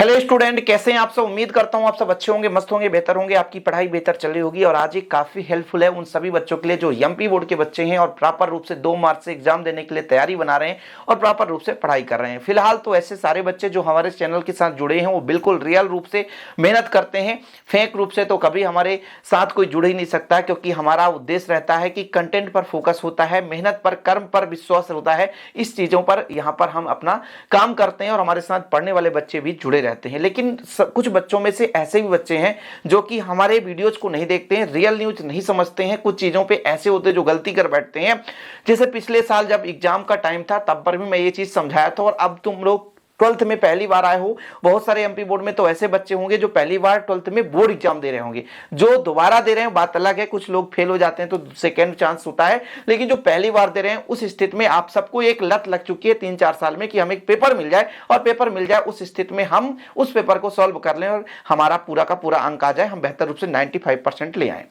Hello student, कैसे हैं आप सब। उम्मीद करता हूं आप सब अच्छे होंगे, मस्त होंगे, बेहतर होंगे, आपकी पढ़ाई बेहतर चल रही होगी। और आज एक काफी हेल्पफुल है उन सभी बच्चों के लिए जो एमपी बोर्ड के बच्चे हैं और प्रॉपर रूप से 2 मार्च से एग्जाम देने के लिए तैयारी बना रहे हैं और प्रॉपर रूप से पढ़ाई कर रहे हैं। फिलहाल तो ऐसे सारे बच्चे जो हमारे चैनल के साथ जुड़े हैं वो बिल्कुल रियल रूप से मेहनत करते हैं। फेक रूप से तो कभी हमारे साथ कोई जुड़ ही नहीं सकता, क्योंकि हमारा उद्देश्य रहता है कि कंटेंट पर फोकस होता है, मेहनत पर, कर्म पर विश्वास होता है। इस चीजों पर यहाँ पर हम अपना काम करते हैं और हमारे साथ पढ़ने वाले बच्चे भी जुड़े रहते हैं। लेकिन कुछ बच्चों में से ऐसे भी बच्चे हैं जो कि हमारे वीडियोज को नहीं देखते हैं, रियल न्यूज नहीं समझते हैं। कुछ चीजों पे ऐसे होते हैं जो गलती कर बैठते हैं। जैसे पिछले साल जब एग्जाम का टाइम था तब पर भी मैं ये चीज समझाया था, और अब तुम लोग 12th में पहली बार आए हो, बहुत सारे एमपी बोर्ड में तो ऐसे बच्चे होंगे जो पहली बार 12th में बोर्ड एग्जाम दे रहे होंगे। जो दोबारा दे रहे हैं बात अलग है, कुछ लोग फेल हो जाते हैं तो सेकंड चांस होता है, लेकिन जो पहली बार दे रहे हैं उस स्थिति में आप सबको एक लत लग चुकी है 3-4 साल में कि हमें एक पेपर मिल जाए, और पेपर मिल जाए उस स्थिति में हम उस पेपर को सॉल्व कर लें और हमारा पूरा का पूरा अंक आ जाए, हम बेहतर रूप से 95% ले आए।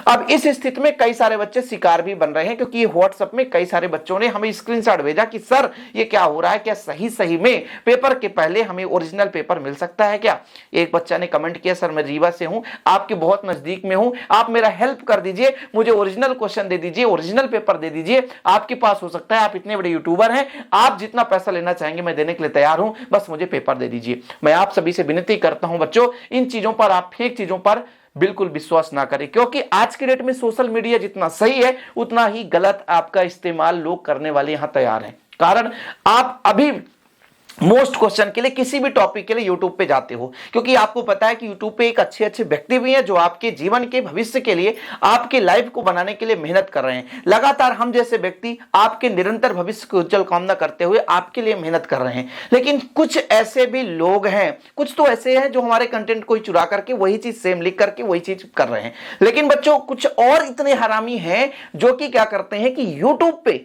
अब इस स्थिति में कई सारे बच्चे शिकार भी बन रहे हैं, क्योंकि व्हाट्सएप में कई सारे बच्चों ने हमें स्क्रीनशॉट भेजा कि सर ये क्या हो रहा है, क्या सही में पेपर के पहले हमें ओरिजिनल पेपर मिल सकता है क्या। एक बच्चा ने कमेंट किया, सर मैं रीवा से हूं, आपके बहुत नजदीक में हूं, आप मेरा हेल्प कर दीजिए, मुझे ओरिजिनल क्वेश्चन दे दीजिए, ओरिजिनल पेपर दे दीजिए, आपके पास हो सकता है, आप इतने बड़े यूट्यूबर हैं, आप जितना पैसा लेना चाहेंगे मैं देने के लिए तैयार हूं, बस मुझे पेपर दे दीजिए। मैं आप सभी से विनती करता हूं बच्चों, इन चीजों पर, आप फेक चीजों पर बिल्कुल विश्वास ना करें, क्योंकि आज के डेट में सोशल मीडिया जितना सही है उतना ही गलत आपका इस्तेमाल लोग करने वाले यहां तैयार हैं। कारण आप अभी मोस्ट क्वेश्चन के लिए किसी भी टॉपिक के लिए यूट्यूब पे जाते हो, क्योंकि आपको पता है कि यूट्यूब पे एक अच्छे व्यक्ति भी हैं जो आपके जीवन के भविष्य के लिए, आपके लाइफ को बनाने के लिए मेहनत कर रहे हैं। लगातार हम जैसे व्यक्ति आपके निरंतर भविष्य की उज्जवल कामना करते हुए आपके लिए मेहनत कर रहे हैं। लेकिन कुछ ऐसे भी लोग हैं, कुछ तो ऐसे हैं जो हमारे कंटेंट को चुरा करके वही चीज सेम लिख करके वही चीज कर रहे हैं। लेकिन बच्चों कुछ और इतने हरामी हैं जो कि क्या करते हैं कि यूट्यूब पे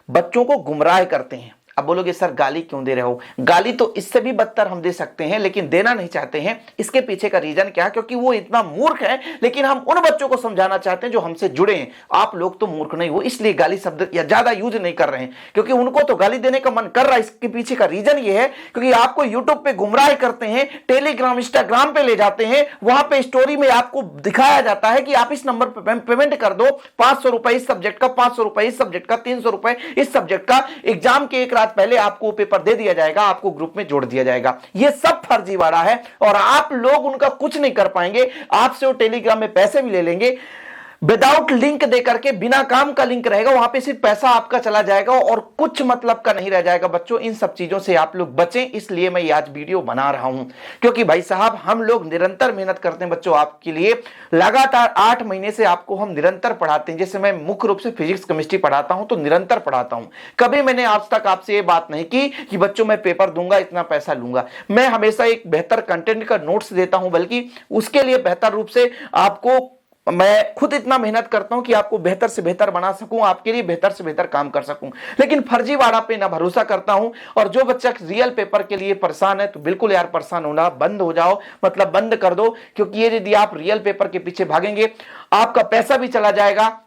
बच्चों को गुमराह करते हैं। अब बोलोगे सर गाली क्यों दे रहे हो, गाली तो इससे भी बदतर हम दे सकते हैं, लेकिन देना नहीं चाहते हैं। इसके पीछे का रीजन क्या है, क्योंकि वो इतना मूर्ख है, लेकिन हम उन बच्चों को समझाना चाहते हैं जो हमसे जुड़े हैं। आप लोग तो मूर्ख नहीं हो, इसलिए गाली शब्द या ज्यादा यूज नहीं कर रहे हैं, क्योंकि उनको तो गाली देने का मन कर रहा है। इसके पीछे का रीजन ये है क्योंकि आपको यूट्यूब पे गुमराह करते हैं, टेलीग्राम इंस्टाग्राम पे ले जाते हैं, वहां पे स्टोरी में आपको दिखाया जाता है कि आप इस नंबर पर पेमेंट कर दो, 500 रुपए इस सब्जेक्ट का, 500 रुपए इस सब्जेक्ट का, 300 रुपए इस सब्जेक्ट का, एग्जाम के एक रात पहले आपको पेपर दे दिया जाएगा, आपको ग्रुप में जोड़ दिया जाएगा। ये सब फर्जीवाड़ा है और आप लोग उनका कुछ नहीं कर पाएंगे। आपसे वो टेलीग्राम में पैसे भी ले लेंगे, विदाउट लिंक देकर के, बिना काम का लिंक रहेगा, वहां पे सिर्फ पैसा आपका चला जाएगा और कुछ मतलब का नहीं रह जाएगा। बच्चों इन सब चीजों से आप लोग बचें, इसलिए मैं ये आज वीडियो बना रहा हूं, क्योंकि भाई साहब हम लोग निरंतर मेहनत करते हैं बच्चों आपके लिए। लगातार 8 महीने से आपको हम निरंतर पढ़ाते हैं। जैसे मैं मुख्य रूप से फिजिक्स केमिस्ट्री पढ़ाता हूं तो निरंतर पढ़ाता हूं। कभी मैंने आज तक आपसे ये बात नहीं की कि बच्चों मैं पेपर दूंगा, इतना पैसा लूंगा। मैं हमेशा एक बेहतर कंटेंट का नोट्स देता हूं, बल्कि उसके लिए बेहतर रूप से आपको मैं खुद इतना मेहनत करता हूं कि आपको बेहतर से बेहतर बना सकूं, आपके लिए बेहतर से बेहतर काम कर सकूं। लेकिन फर्जीवाड़ा पे ना भरोसा करता हूं। और जो बच्चा रियल पेपर के लिए परेशान है तो बिल्कुल यार परेशान होना बंद हो जाओ, मतलब बंद कर दो, क्योंकि ये यदि आप रियल पेपर के पीछे भागेंगे आपका पैसा भी चला जाएगा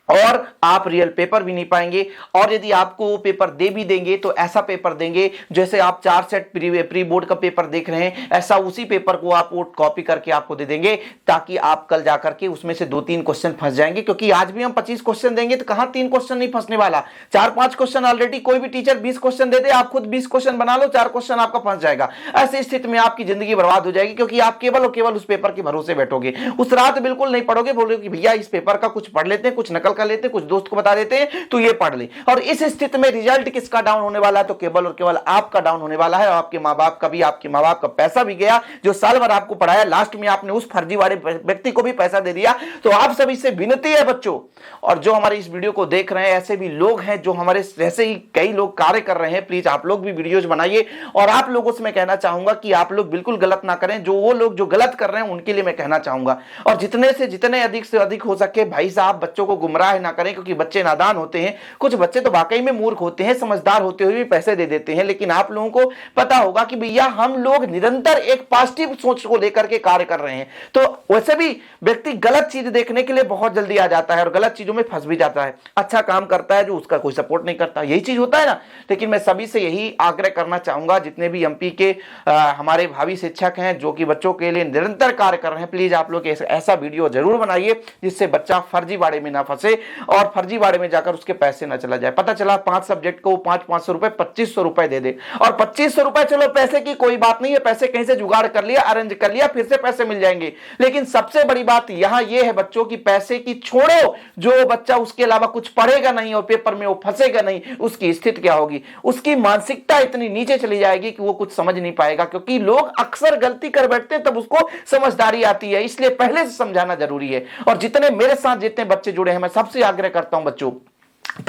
और आप रियल पेपर भी नहीं पाएंगे। और यदि आपको वो पेपर दे भी देंगे तो ऐसा पेपर देंगे, जैसे आप 4 सेट प्री बोर्ड का पेपर देख रहे हैं, ऐसा उसी पेपर को आप वो कॉपी करके आपको दे देंगे, ताकि आप कल जाकर के उसमें से 2-3 क्वेश्चन फंस जाएंगे। क्योंकि आज भी हम 25 क्वेश्चन देंगे तो कहां 3 क्वेश्चन नहीं फंसने वाला, 4-5 क्वेश्चन ऑलरेडी। कोई भी टीचर 20 क्वेश्चन दे दे, आप खुद 20 क्वेश्चन बना लो, 4 क्वेश्चन आपका फंस जाएगा। ऐसी स्थिति में आपकी जिंदगी बर्बाद हो जाएगी, क्योंकि आप केवल और केवल उस पेपर के भरोसे बैठोगे। उस रात बिल्कुल नहीं पढ़ोगे, बोलोगे कि भैया इस पेपर का कुछ पढ़ लेते हैं, कुछ नकल कर लेते हैं, कुछ दोस्त को बता देते हैं तो ये पढ़ ले। और इस स्थिति में रिजल्ट किसका डाउन होने वाला है, तो केवल और केवल आपका डाउन होने वाला है। और आपके मां बाप का भी, आपके मां बाप का पैसा भी गया, जो साल भर आपको पढ़ाया, लास्ट में आपने उस फर्जीवाड़े व्यक्ति को भी पैसा दे दिया। तो आप सभी से विनती है बच्चों, और जो हमारे इस वीडियो को देख रहे हैं ऐसे भी लोग हैं जो हमारे जैसे ही कई लोग कार्य कर रहे हैं, प्लीज आप लोग भी वीडियोज बनाइए। और आप लोगों से मैं कहना चाहूंगा कि आप लोग बिल्कुल गलत ना करें, जो वो लोग जो गलत कर रहे हैं उनके लिए मैं कहना चाहूंगा। और जितने से जितने अधिक से अधिक हो सके भाई साहब बच्चों को गुमराह निगाह ना करें, क्योंकि बच्चे नादान होते हैं। कुछ बच्चे तो वाकई में मूर्ख होते हैं, समझदार होते हुए भी पैसे दे देते हैं। लेकिन आप लोगों को पता होगा कि भैया हम लोग निरंतर एक पॉजिटिव सोच को लेकर के कार्य कर रहे हैं। तो वैसे भी व्यक्ति गलत चीज देखने के लिए बहुत जल्दी आ जाता है और गलत चीजों में फंस भी जाता है। अच्छा काम करता है जो उसका कोई सपोर्ट नहीं करता, यही चीज होता है ना। लेकिन मैं सभी से यही आग्रह करना चाहूंगा, जितने भी एमपी के हमारे भावी शिक्षक हैं जो कि बच्चों के लिए निरंतर कार्य कर रहे हैं, प्लीज आप लोग ऐसा वीडियो जरूर बनाइए जिससे बच्चा फर्जीवाड़े में ना फंसे और फर्जीवाड़े में जाकर उसके पैसे ना चला जाए। पता चला 5 सब्जेक्ट को 500 रुपए 2500 रुपए दे दे, और 2500 रुपए चलो पैसे की कोई बात नहीं है, पैसे कहीं से जुगाड़ कर लिया, अरेंज कर लिया, फिर से पैसे मिल जाएंगे। लेकिन सबसे बड़ी बात यहां यह है बच्चों की पैसे की छोड़ो, जो बच्चा उसके अलावा कुछ पढ़ेगा नहीं और पेपर में वो फंसेगा नहीं, उसकी स्थिति क्या होगी? उसकी मानसिकता इतनी नीचे चली जाएगी कि वो कुछ समझ नहीं पाएगा। क्योंकि लोग अक्सर गलती कर बैठते हैं तब उसको समझदारी आती है, इसलिए पहले से समझाना जरूरी है। और जितने मेरे साथ जितने बच्चे जुड़े हैं, मैं सबसे आग्रह करता हूं बच्चों,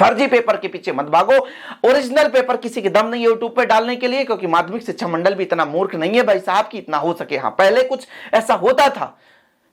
फर्जी पेपर के पीछे मत भागो। ओरिजिनल पेपर किसी के दम नहीं है यूट्यूब पे डालने के लिए, क्योंकि माध्यमिक शिक्षा मंडल भी इतना मूर्ख नहीं है भाई साहब कि इतना हो सके। हां, पहले कुछ ऐसा होता था,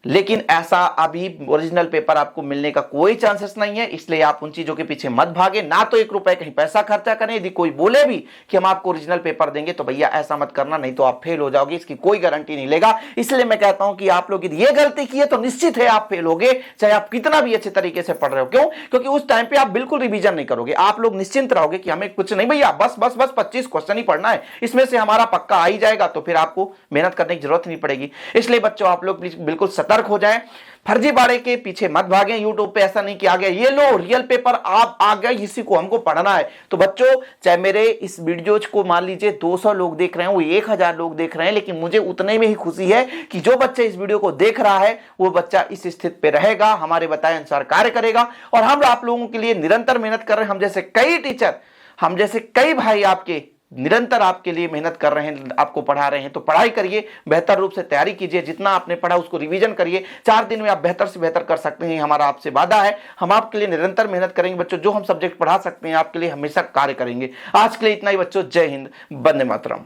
लेकिन ऐसा अभी ओरिजिनल पेपर आपको मिलने का कोई चांसेस नहीं है। इसलिए आप उन चीजों के पीछे मत भागे, ना तो 1 रुपए कहीं पैसा खर्चा करें। यदि कोई बोले भी कि हम आपको ओरिजिनल पेपर देंगे तो भैया ऐसा मत करना, नहीं तो आप फेल हो जाओगे, इसकी कोई गारंटी नहीं लेगा। इसलिए मैं कहता हूं कि आप लोग यदि ये गलती की है तो निश्चित है आप फेल होगे, चाहे आप कितना भी अच्छे तरीके से पढ़ रहे हो। क्यों? क्योंकि उस टाइम पे आप बिल्कुल रिवीजन नहीं करोगे। आप लोग निश्चिंत रहोगे कि हमें कुछ नहीं भैया, बस 25 क्वेश्चन ही पढ़ना है, इसमें से हमारा पक्का आ ही जाएगा, तो फिर आपको मेहनत करने की जरूरत नहीं पड़ेगी। इसलिए बच्चों आप लोग बिल्कुल सतर्क हो जाएं, फर्जीवाड़े के पीछे मत भागें। यूट्यूब पे ऐसा नहीं किया गया ये लो रियल पेपर आप आ गया, इसी को हमको पढ़ना है। तो बच्चों, चाहे मेरे इस वीडियोज को मान लीजिए 200 लोग देख रहे हैं, वो 1000 लोग देख रहे हैं, लेकिन मुझे उतने में ही खुशी है कि जो बच्चा इस वीडियो को देख रहा है वो बच्चा इस स्थिति पे रहेगा, हमारे बताए अनुसार कार्य करेगा। और हम आप लोगों के लिए निरंतर मेहनत कर रहे हैं। हम जैसे कई टीचर, हम जैसे कई भाई आपके निरंतर आपके लिए मेहनत कर रहे हैं, आपको पढ़ा रहे हैं। तो पढ़ाई करिए, बेहतर रूप से तैयारी कीजिए, जितना आपने पढ़ा उसको रिवीजन करिए। 4 दिन में आप बेहतर से बेहतर कर सकते हैं, हमारा आपसे वादा है। हम आपके लिए निरंतर मेहनत करेंगे बच्चों, जो हम सब्जेक्ट पढ़ा सकते हैं आपके लिए हमेशा कार्य करेंगे। आज के लिए इतना ही बच्चों, जय हिंद, वंदे मातरम।